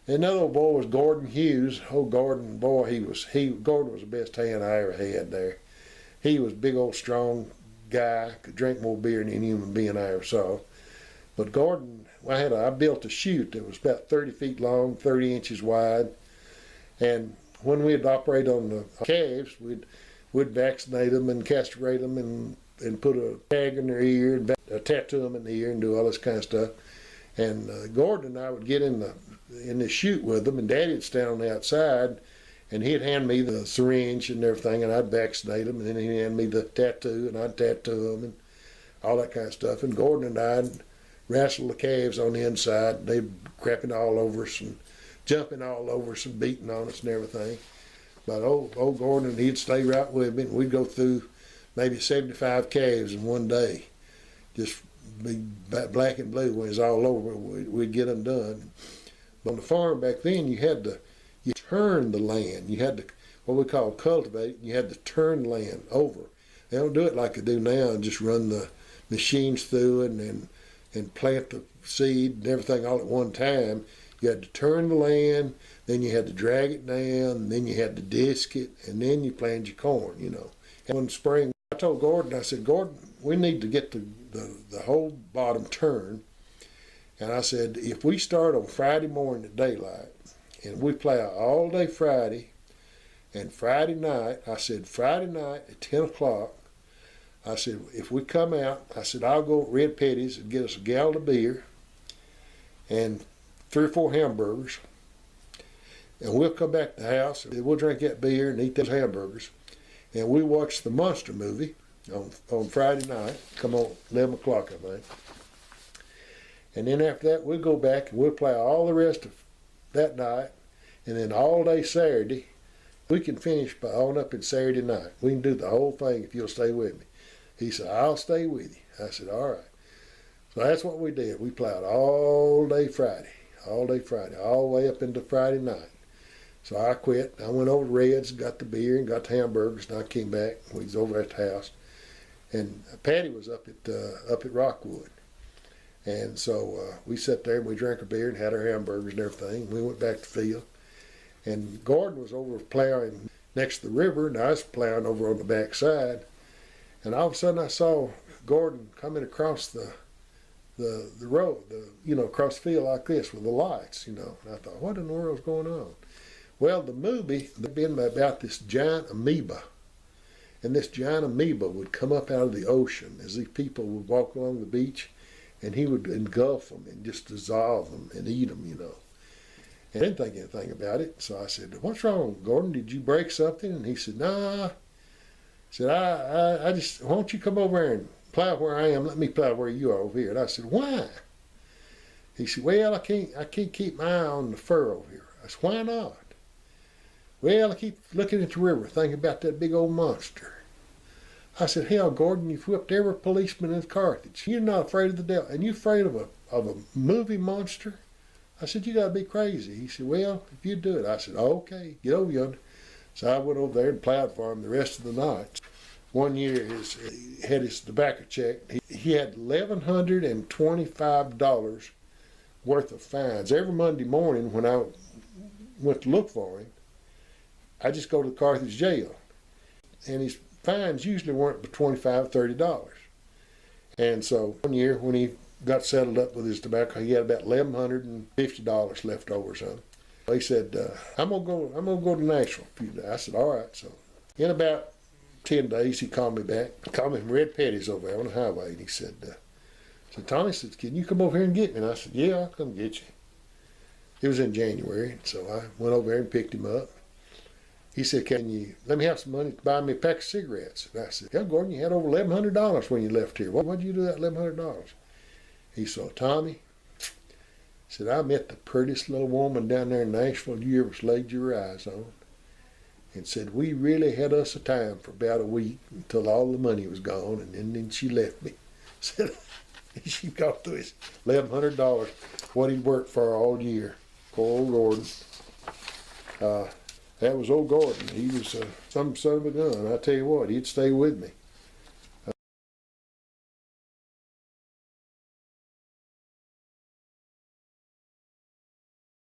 Another old boy was Gordon Hughes. Oh, Gordon, boy, Gordon was the best hand I ever had there. He was a big old strong guy, could drink more beer than any human being I ever saw. But Gordon, I built a chute that was about 30 feet long, 30 inches wide, and when we'd operate on the calves, we'd vaccinate them and castrate them and put a tag in their ear and tattoo them in the ear and do all this kind of stuff. And Gordon and I would get in the chute with them, and Daddy'd stand on the outside, and he'd hand me the syringe and everything, and I'd vaccinate them, and then he'd hand me the tattoo, and I'd tattoo them, and all that kind of stuff. And Gordon and I'd wrestle the calves on the inside. They'd crapping all over us and jumping all over us and beating on us and everything. But old Gordon, he'd stay right with me, and we'd go through maybe 75 calves in one day. Just be black and blue when it's all over. We'd get them done. But on the farm back then, you turn the land. You had to, what we call cultivate, you had to turn land over. They don't do it like they do now and just run the machines through it and plant the seed and everything all at one time. You had to turn the land, then you had to drag it down, and then you had to disc it, and then you planted your corn, you know. And one spring, I told Gordon, I said, Gordon, we need to get the whole bottom turned. And I said, if we start on Friday morning at daylight, and we plow all day Friday, and Friday night, I said, Friday night at 10 o'clock, I said, if we come out, I said, I'll go to Red Petty's and get us a gallon of beer and 3 or 4 hamburgers, and we'll come back to the house, and we'll drink that beer and eat those hamburgers, and we watch the Monster movie on Friday night, come on 11 o'clock, I think. And then after that, we'll go back and we'll plow all the rest of that night, and then all day Saturday. We can finish by on up in Saturday night. We can do the whole thing if you'll stay with me. He said, I'll stay with you. I said, all right. So that's what we did. We plowed all day Friday, all the way up into Friday night. So I quit. I went over to Red's, got the beer and got the hamburgers, and I came back. We was over at the house. And Patty was up at Rockwood. And so we sat there and we drank a beer and had our hamburgers and everything. We went back to the field. And Gordon was over plowing next to the river, and I was plowing over on the back side. And all of a sudden I saw Gordon coming across the road, across the field like this with the lights, And I thought, what in the world's going on? Well, the movie had been about this giant amoeba. And this giant amoeba would come up out of the ocean as these people would walk along the beach, and he would engulf them and just dissolve them and eat them, And I didn't think anything about it. So I said, what's wrong, Gordon? Did you break something? And he said, nah. I said, I just, why don't you come over here and plow where I am? Let me plow where you are over here. And I said, why? He said, well, I can't keep my eye on the fur over here. I said, why not? Well, I keep looking at the river, thinking about that big old monster. I said, hell, Gordon, you've whipped every policeman in Carthage. You're not afraid of the devil, and you're afraid of a movie monster? I said, you got to be crazy. He said, well, if you do it. I said, okay, get over yonder. So I went over there and plowed for him the rest of the night. One year he had his tobacco check. He had $1,125 worth of fines. Every Monday morning when I went to look for him, I just go to the Carthage jail. And his fines usually weren't but $25, $30. And so one year when he got settled up with his tobacco, he had about $1,150 left over or something. He said, I'm gonna go to Nashville. I said, all right. So in about 10 days, he called me back. He called me from Red Petty's over there on the highway, and he said, Tommy said, can you come over here and get me? And I said, yeah, I'll come get you. It was in January, so I went over there and picked him up. He said, can you let me have some money to buy me a pack of cigarettes? And I said, yeah, Gordon, you had over $1,100 when you left here. What'd you do with that $1,100? He said, Tommy, said, I met the prettiest little woman down there in Nashville you ever laid your eyes on. And said, we really had us a time for about a week until all the money was gone, and then she left me. Said, she got through his $1,100, what he'd worked for all year. Poor old Gordon. That was old Gordon. He was some son of a gun. I tell you what, he'd stay with me.